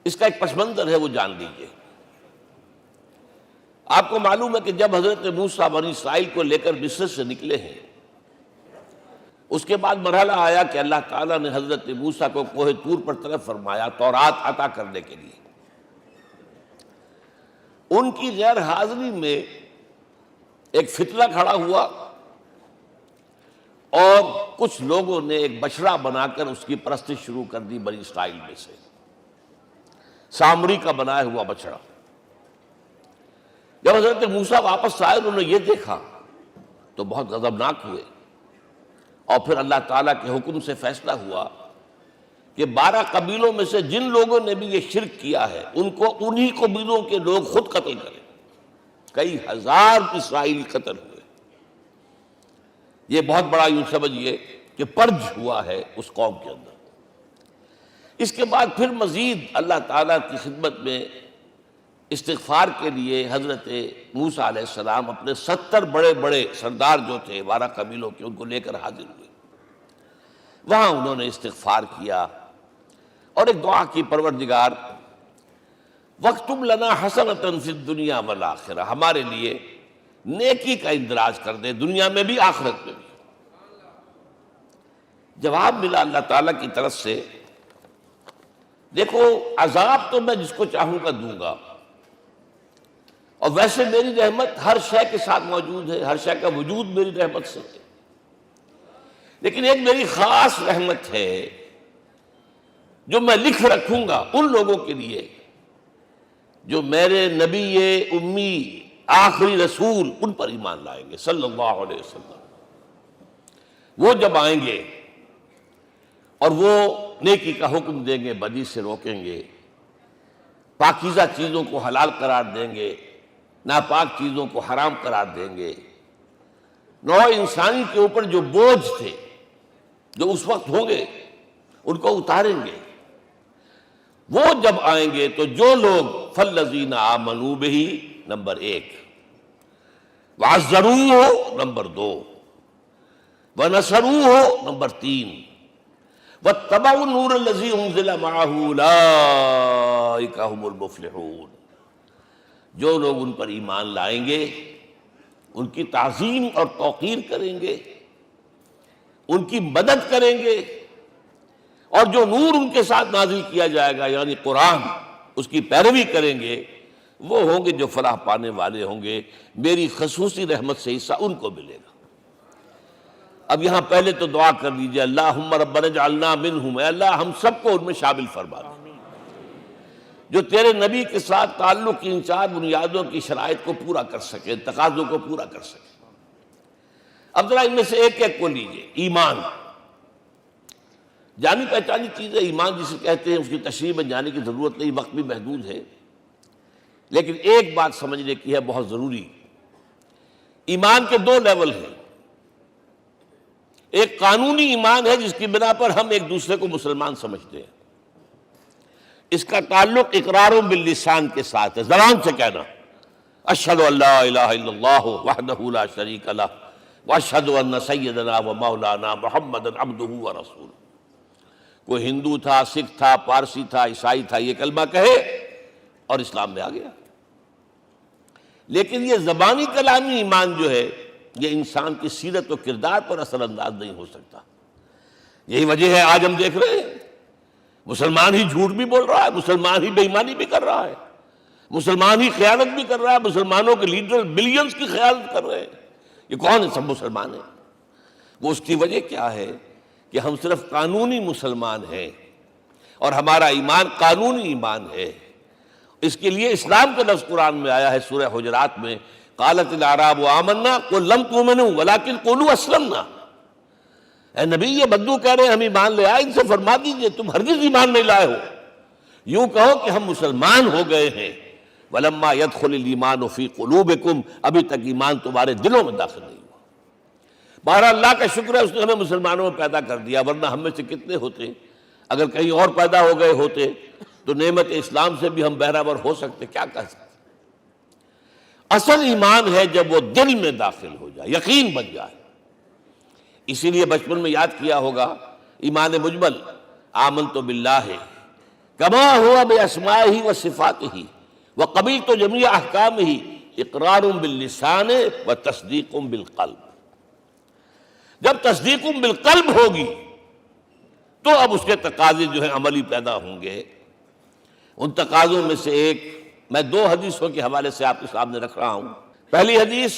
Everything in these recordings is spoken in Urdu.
اس کا ایک پس منظر ہے وہ جان لیجیے۔ آپ کو معلوم ہے کہ جب حضرت موسیٰ بنی اسرائیل کو لے کر مصر سے نکلے ہیں، اس کے بعد مرحلہ آیا کہ اللہ تعالیٰ نے حضرت موسیٰ کو کوہ طور پر طلب فرمایا تورات عطا کرنے کے لیے۔ ان کی غیر حاضری میں ایک فتنہ کھڑا ہوا اور کچھ لوگوں نے ایک بچڑا بنا کر اس کی پرستش شروع کر دی بنی اسرائیل میں سے، سامری کا بنایا ہوا بچڑا۔ جب حضرت موسیٰ واپس آئے انہوں نے یہ دیکھا تو بہت غضبناک ہوئے، اور پھر اللہ تعالیٰ کے حکم سے فیصلہ ہوا کہ 12 قبیلوں میں سے جن لوگوں نے بھی یہ شرک کیا ہے ان کو انہی قبیلوں کے لوگ خود قتل کریں۔ کئی ہزار اسرائیلی قتل ہوئے۔ یہ بہت بڑا یوں سمجھیے کہ پرج ہوا ہے اس قوم کے اندر۔ اس کے بعد پھر مزید اللہ تعالیٰ کی خدمت میں استغفار کے لیے حضرت موسیٰ علیہ السلام اپنے 70 بڑے بڑے سردار جو تھے 12 قبیلوں کے، ان کو لے کر حاضر ہوئے۔ وہاں انہوں نے استغفار کیا اور ایک دعا کی، پروردگار وَاكْتُبْ لَنَا حَسَنَةً فِي الدُّنْيَا وَالْآخِرَةِ، ہمارے لیے نیکی کا اندراج کر دے، دنیا میں بھی آخرت میں بھی۔ جواب ملا اللہ تعالیٰ کی طرف سے، دیکھو عذاب تو میں جس کو چاہوں گا دوں گا، اور ویسے میری رحمت ہر شے کے ساتھ موجود ہے، ہر شے کا وجود میری رحمت سے ہے، لیکن ایک میری خاص رحمت ہے جو میں لکھ رکھوں گا ان لوگوں کے لیے جو میرے نبی امی آخری رسول ان پر ایمان لائیں گے صلی اللہ علیہ وسلم۔ وہ جب آئیں گے اور وہ نیکی کا حکم دیں گے، بدی سے روکیں گے، پاکیزہ چیزوں کو حلال قرار دیں گے، ناپاک چیزوں کو حرام قرار دیں گے، نوع انسانی کے اوپر جو بوجھ تھے جو اس وقت ہوں گے ان کو اتاریں گے۔ وہ جب آئیں گے تو جو لوگ فَالَّذِينَ آمَنُوا بِهِ نمبر 1، وَعَزَّرُوهُ نمبر 2، وَنَصَرُوهُ نمبر 3، وَاتَّبَعُوا النُّورَ الَّذِي أُنزِلَ مَعَهُ أُولَٰئِكَ هُمُ الْمُفْلِحُونَ۔ جو لوگ ان پر ایمان لائیں گے، ان کی تعظیم اور توقیر کریں گے، ان کی مدد کریں گے، اور جو نور ان کے ساتھ نازل کیا جائے گا یعنی قرآن، اس کی پیروی کریں گے، وہ ہوں گے جو فلاح پانے والے ہوں گے، میری خصوصی رحمت سے حصہ ان کو ملے گا۔ اب یہاں پہلے تو دعا کر لیجئے، اللہم ربنا اجعلنا منہم، اے اللہ ہم سب کو ان میں شامل فرما دے جو تیرے نبی کے ساتھ تعلق کی ان 4 بنیادوں کی شرائط کو پورا کر سکے، تقاضوں کو پورا کر سکے۔ اب ذرا ان میں سے ایک ایک کو لیجئے۔ ایمان جانی پہچانی چیز ہے، ایمان جسے کہتے ہیں، اس کی تشریح میں جانے کی ضرورت نہیں، وقت بھی محدود ہے، لیکن ایک بات سمجھنے کی ہے بہت ضروری۔ ایمان کے 2 لیول ہیں۔ ایک قانونی ایمان ہے جس کی بنا پر ہم ایک دوسرے کو مسلمان سمجھتے ہیں، اس کا تعلق اقرار باللسان کے ساتھ ہے، زبان سے کہنا اشہد ان لا الہ الا اللہ وحدہ لا شریک لہ واشہد ان سیدنا و مولانا محمد عبدہ ورسولہ۔ کوئی ہندو تھا، سکھ تھا، پارسی تھا، عیسائی تھا، یہ کلمہ کہے اور اسلام میں آ گیا۔ لیکن یہ زبانی کلامی ایمان جو ہے یہ انسان کی سیرت و کردار پر اثر انداز نہیں ہو سکتا۔ یہی وجہ ہے آج ہم دیکھ رہے ہیں مسلمان ہی جھوٹ بھی بول رہا ہے، مسلمان ہی بے ایمانی بھی کر رہا ہے، مسلمان ہی خیانت بھی کر رہا ہے، مسلمانوں کے لیڈر بلینز کی خیانت کر رہے ہیں۔ یہ کون ہے؟ سب مسلمان ہیں۔ وہ اس کی وجہ کیا ہے کہ ہم صرف قانونی مسلمان ہیں اور ہمارا ایمان قانونی ایمان ہے۔ اس کے لیے اسلام کا لفظ قرآن میں آیا ہے سورہ حجرات میں، قالت الاعراب آمنا قل لم تؤمنوا ولکن قولوا اسلمنا۔ اے نبی یہ بدو کہہ رہے ہیں ہم ایمان لے آئے، ان سے فرما دیجئے تم ہرگز ایمان نہیں لائے ہو، یوں کہو کہ ہم مسلمان ہو گئے ہیں۔ ولما يدخل الايمان في قلوبكم، ابھی تک ایمان تمہارے دلوں میں داخل نہیں ہوا۔ بہرحال اللہ کا شکر ہے اس نے ہمیں مسلمانوں میں پیدا کر دیا، ورنہ ہم میں سے کتنے ہوتے اگر کہیں اور پیدا ہو گئے ہوتے تو نعمت اسلام سے بھی ہم بہرہور ہو سکتے، کیا کہہ سکتے۔ اصل ایمان ہے جب وہ دل میں داخل ہو جائے، یقین بن جائے۔ اسی لیے بچپن میں یاد کیا ہوگا ایمان مجمل، آمنت باللہ کما ہوا باسمائہ و صفاتہ وقبلت جمیع احکامہ اقرار باللسان و تصدیق بالقلب. جب تصدیق بالقلب ہوگی تو اب اس کے تقاضے جو ہیں عملی پیدا ہوں گے. ان تقاضوں میں سے ایک میں 2 حدیثوں کے حوالے سے آپ کے سامنے رکھ رہا ہوں. پہلی حدیث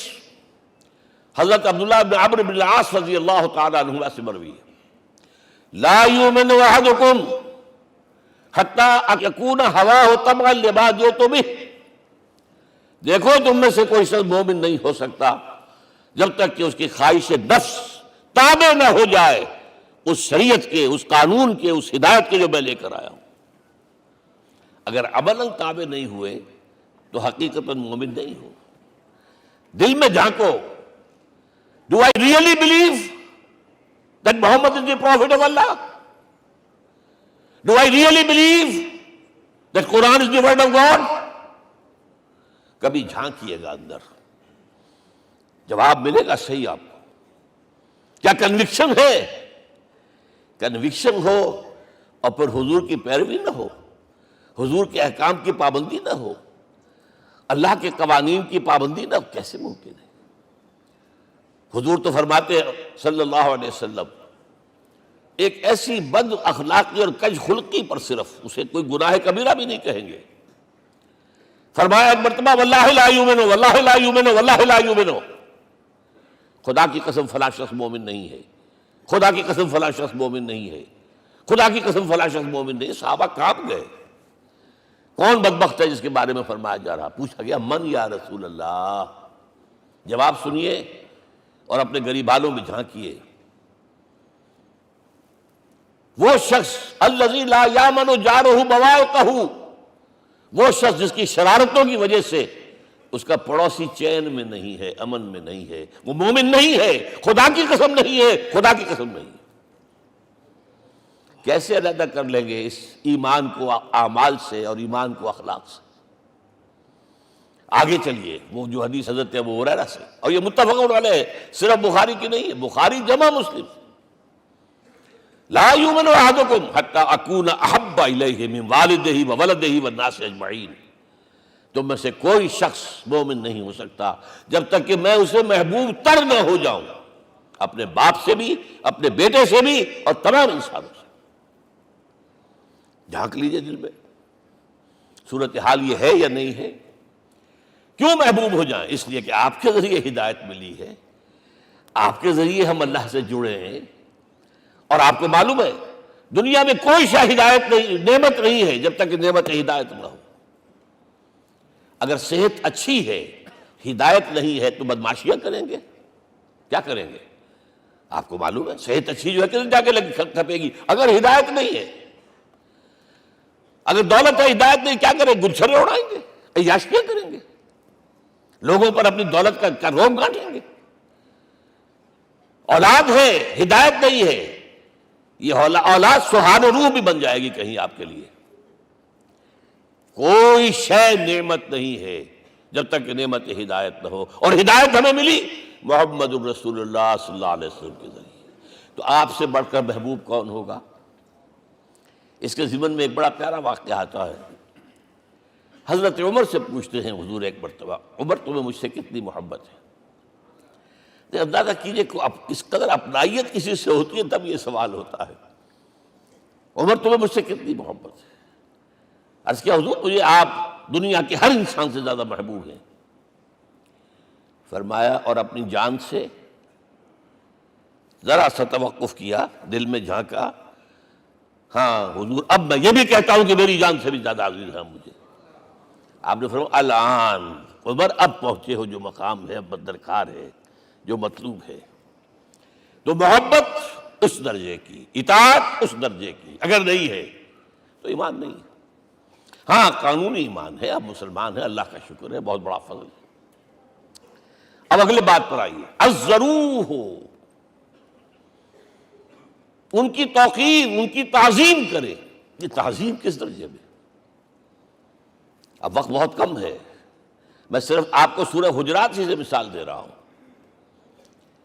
حضرت عبداللہ بن عمرو بن العاص رضی اللہ تعالیٰ عنہما سے مروی ہے. لا یؤمن احدکم حتی یکون ہواہ تبعا لما جئت بہ. دیکھو تم میں سے کوئی شخص مومن نہیں ہو سکتا جب تک کہ اس کی خواہش نفس تابع نہ ہو جائے اس شریعت کے، اس قانون کے، اس ہدایت کے جو میں لے کر آیا ہوں. اگر عملاً تابع نہیں ہوئے تو حقیقتاً مومن نہیں ہو. دل میں جھانکو. Do I really believe that Muhammad is the prophet of Allah? Do I really believe that Quran is the word of God? کبھی جھانکیے گا اندر، جواب ملے گا صحیح آپ کو. کیا کنوکشن ہے؟ کنوکشن ہو اور پھر حضور کی پیروی نہ ہو، حضور کے احکام کی پابندی نہ ہو، اللہ کے قوانین کی پابندی نہ ہو، کیسے ممکن ہے؟ حضور تو فرماتے ہیں صلی اللہ علیہ وسلم ایک ایسی بد اخلاقی اور کج خلقی پر صرف اسے کوئی گناہ کبیرہ بھی نہیں کہیں گے. فرمایا ایک مرتبہ واللہ لا یؤمن واللہ لا یؤمن واللہ لا یؤمن، خدا کی قسم فلاں شخص مومن نہیں ہے، خدا کی قسم فلاں شخص مومن نہیں ہے، خدا کی قسم فلاں شخص مومن نہیں. صحابہ کانپ گئے. کون بدبخت ہے جس کے بارے میں فرمایا جا رہا؟ پوچھا گیا من یا رسول اللہ. جواب سنیے اور اپنے غریبانوں میں جھانکیے. وہ شخص الذی لا یامن جارہ بوائقہ، وہ شخص جس کی شرارتوں کی وجہ سے اس کا پڑوسی چین میں نہیں ہے، امن میں نہیں ہے، وہ مومن نہیں ہے، خدا کی قسم نہیں ہے، خدا کی قسم نہیں ہے. کیسے علیحدہ کر لیں گے اس ایمان کو اعمال سے اور ایمان کو اخلاق سے؟ آگے چلیے. وہ جو حدیث حضرت ابو ہریرہ سے، اور یہ متفق علیہ ہے، صرف بخاری کی نہیں ہے، بخاری جمع مسلم. لا یؤمن احدکم حتی اکون احب الیہ من والدہ وولدہ والناس اجمعین. تم میں سے کوئی شخص مومن نہیں ہو سکتا جب تک کہ میں اسے محبوب تر نہ ہو جاؤں، اپنے باپ سے بھی، اپنے بیٹے سے بھی، اور تمام انسانوں سے. جھانک لیجئے دل میں صورتحال یہ ہے یا نہیں ہے. کیوں محبوب ہو جائیں؟ اس لیے کہ آپ کے ذریعے ہدایت ملی ہے، آپ کے ذریعے ہم اللہ سے جڑے ہیں. اور آپ کو معلوم ہے دنیا میں کوئی شے ہدایت نہیں، نعمت نہیں ہے جب تک کہ نعمت ہدایت نہ ہو. اگر صحت اچھی ہے، ہدایت نہیں ہے تو بدماشیاں کریں گے. کیا کریں گے؟ آپ کو معلوم ہے صحت اچھی جو ہے کدھر جا کے کھپے گی اگر ہدایت نہیں ہے. اگر دولت ہے، ہدایت نہیں، کیا کریں؟ گلچھرے اڑائیں گے، عیاشیاں کریں گے، لوگوں پر اپنی دولت کا روب گانٹیں گے. اولاد ہے، ہدایت نہیں ہے، یہ اولاد سہان روح بھی بن جائے گی کہیں آپ کے لیے. کوئی شے نعمت نہیں ہے جب تک کہ نعمت ہدایت نہ ہو. اور ہدایت ہمیں ملی محمد الرسول اللہ صلی اللہ علیہ وسلم کے ذریعے. تو آپ سے بڑھ کر محبوب کون ہوگا؟ اس کے ضمن میں ایک بڑا پیارا واقعہ آتا ہے. حضرت عمر سے پوچھتے ہیں حضور ایک مرتبہ، عمر تمہیں مجھ سے کتنی محبت ہے؟ اندازہ کیجئے کہ اس قدر اپنائیت کسی سے ہوتی ہے تب یہ سوال ہوتا ہے. عمر تمہیں مجھ سے کتنی محبت ہے؟ عرض کیا حضور مجھے آپ دنیا کے ہر انسان سے زیادہ محبوب ہیں. فرمایا اور اپنی جان سے؟ ذرا سا توقف کیا، دل میں جھانکا. ہاں حضور اب میں یہ بھی کہتا ہوں کہ میری جان سے بھی زیادہ عزیز ہے مجھے. آپ نے فرمایا الان عمر اب پہنچے ہو جو مقام ہے، اب درکار ہے، جو مطلوب ہے. تو محبت اس درجے کی، اطاعت اس درجے کی اگر نہیں ہے تو ایمان نہیں ہے. ہاں قانونی ایمان ہے، اب مسلمان ہے، اللہ کا شکر ہے، بہت بڑا فضل ہے. اب اگلے بات پر آئیے. الضروح، ان کی توقیر، ان کی تعظیم کرے. یہ تعظیم کس درجے میں؟ اب وقت بہت کم ہے، میں صرف آپ کو سورہ حجرات سے مثال دے رہا ہوں.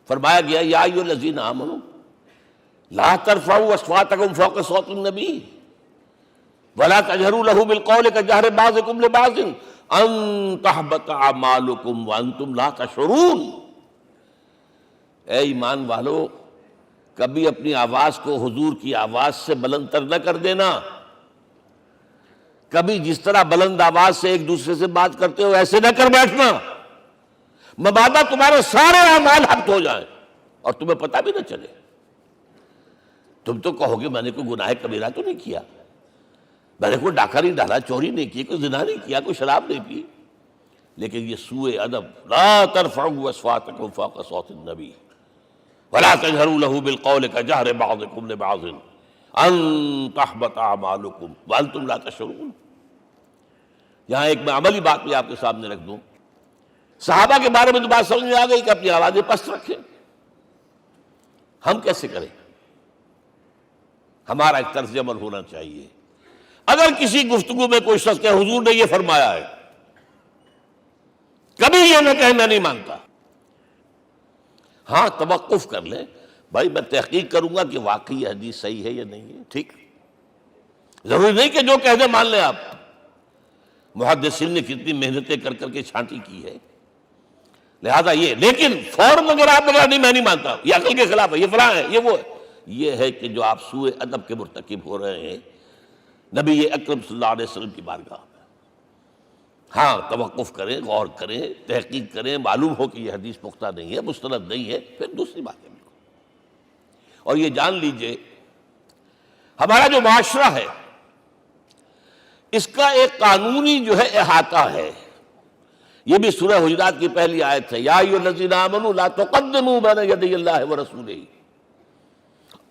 فرمایا گیا یا ایھا الذین آمنوا لا ترفعوا اصواتکم فوق صوت النبی. ولا تجهروا له بالقول كجهر بعضكم لبعض ان تحبط اعمالكم وانتم لا تشعرون۔ اے ایمان والو، کبھی اپنی آواز کو حضور کی آواز سے بلند تر نہ کر دینا۔ کبھی جس طرح بلند آواز سے ایک دوسرے سے بات کرتے ہو ایسے نہ کر بیٹھنا، مبادا تمہارے سارے اعمال حبط ہو جائیں اور تمہیں پتہ بھی نہ چلے۔ تم تو کہو گے میں نے کوئی گناہ کبیرہ تو نہیں کیا، میں نے کوئی ڈاکہ نہیں ڈالا، چوری نہیں کی، کوئی زنا نہیں کیا، کوئی شراب نہیں پی، لیکن یہ سوء ادب، لا ترفعوا اصواتکم فوق صوت النبی ولا تجهروا له بالقول كجهر بعضكم لبعض ان تحبط اعمالكم وانتم لا تشعرون۔ یہاں ایک میں عملی بات بھی آپ کے سامنے رکھ دوں، صحابہ کے بارے میں تو بات سمجھ میں آ گئی کہ اپنی آوازیں پست رکھیں۔ ہم کیسے کریں؟ ہمارا ایک طرز عمل ہونا چاہیے۔ اگر کسی گفتگو میں کوئی شخص کہ حضور نے یہ فرمایا ہے، کبھی یہ نہ کہے میں نہیں مانتا، ہاں توقف کر لیں، بھائی میں تحقیق کروں گا کہ واقعی یہ حدیث صحیح ہے یا نہیں ہے، ٹھیک، ضروری نہیں کہ جو کہہ دیں مان لیں آپ۔ محدثین نے کتنی محنتیں کر کر کے چھانٹی کی ہے، لہذا یہ، لیکن فوراً اگر آپ لگا نہیں میں نہیں مانتا، یہ عقل کے خلاف ہے، یہ فلاں ہے، یہ وہ ہے، یہ ہے کہ جو آپ سوء ادب کے مرتکب ہو رہے ہیں نبی اکرم صلی اللہ علیہ وسلم کی بارگاہ میں۔ ہاں توقف کریں، غور کریں، تحقیق کریں، معلوم ہو کہ یہ حدیث پختہ نہیں ہے، مستند نہیں ہے، پھر دوسری بات ہے۔ اور یہ جان لیجئے ہمارا جو معاشرہ ہے اس کا ایک قانونی جو ہے احاطہ ہے۔ یہ بھی سورہ حجرات کی پہلی آیت ہے، یا ایھا الذین آمنوا لا تقدموا بین یدی اللہ ورسولہ۔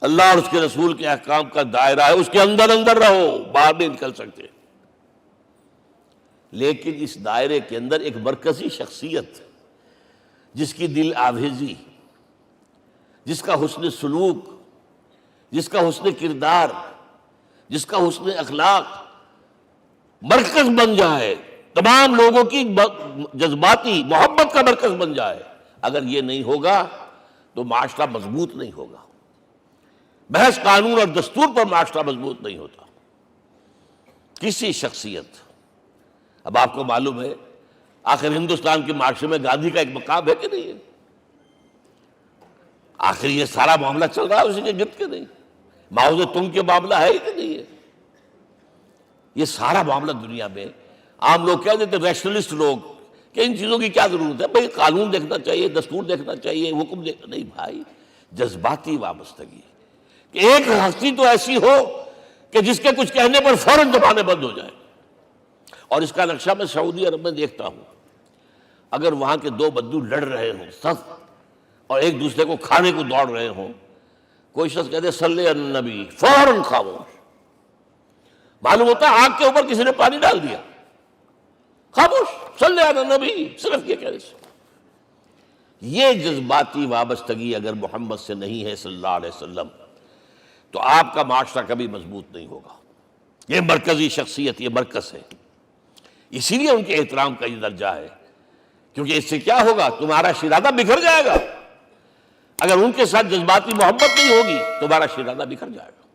اللہ اور اس کے رسول کے احکام کا دائرہ ہے، اس کے اندر اندر رہو، باہر نہیں نکل سکتے۔ لیکن اس دائرے کے اندر ایک مرکزی شخصیت جس کی دل آویزی، جس کا حسن سلوک، جس کا حسن کردار، جس کا حسن اخلاق مرکز بن جائے، تمام لوگوں کی جذباتی محبت کا مرکز بن جائے، اگر یہ نہیں ہوگا تو معاشرہ مضبوط نہیں ہوگا۔ محض قانون اور دستور پر معاشرہ مضبوط نہیں ہوتا۔ کسی شخصیت، اب آپ کو معلوم ہے آخر ہندوستان کے معاشرے میں گاندھی کا ایک مقام ہے کہ نہیں ہے؟ آخر یہ سارا معاملہ چل رہا ہے اسی کے گرد کے نہیں؟ ماؤ زے تنگ کے معاملہ ہے کہ نہیں ہے؟ یہ سارا معاملہ دنیا میں عام لوگ کہہ دیتے، ریشنلسٹ لوگ، کہ ان چیزوں کی کیا ضرورت ہے، بھئی قانون دیکھنا چاہیے، دستور دیکھنا چاہیے، حکم دیکھنا، نہیں بھائی، جذباتی وابستگی، کہ ایک ہستی تو ایسی ہو کہ جس کے کچھ کہنے پر فوراً زبانیں بند ہو جائیں۔ اور اس کا نقشہ میں سعودی عرب میں دیکھتا ہوں، اگر وہاں کے دو بدو لڑ رہے ہوں صف اور ایک دوسرے کو کھانے کو دوڑ رہے ہوں، کوئی شخص کہتے صلی علی النبی، فوراً خاموش۔ معلوم ہوتا ہے آگ کے اوپر کسی نے پانی ڈال دیا، خاموش، صلی علی النبی، صرف یہ کہنے سے۔ یہ جذباتی وابستگی اگر محمد سے نہیں ہے صلی اللہ علیہ وسلم تو آپ کا معاشرہ کبھی مضبوط نہیں ہوگا۔ یہ مرکزی شخصیت، یہ مرکز ہے، اسی لیے ان کے احترام کا یہ درجہ ہے، کیونکہ اس سے کیا ہوگا، تمہارا شیرازہ بکھر جائے گا۔ اگر ان کے ساتھ جذباتی محبت نہیں ہوگی تمہارا شیرازہ بکھر جائے گا۔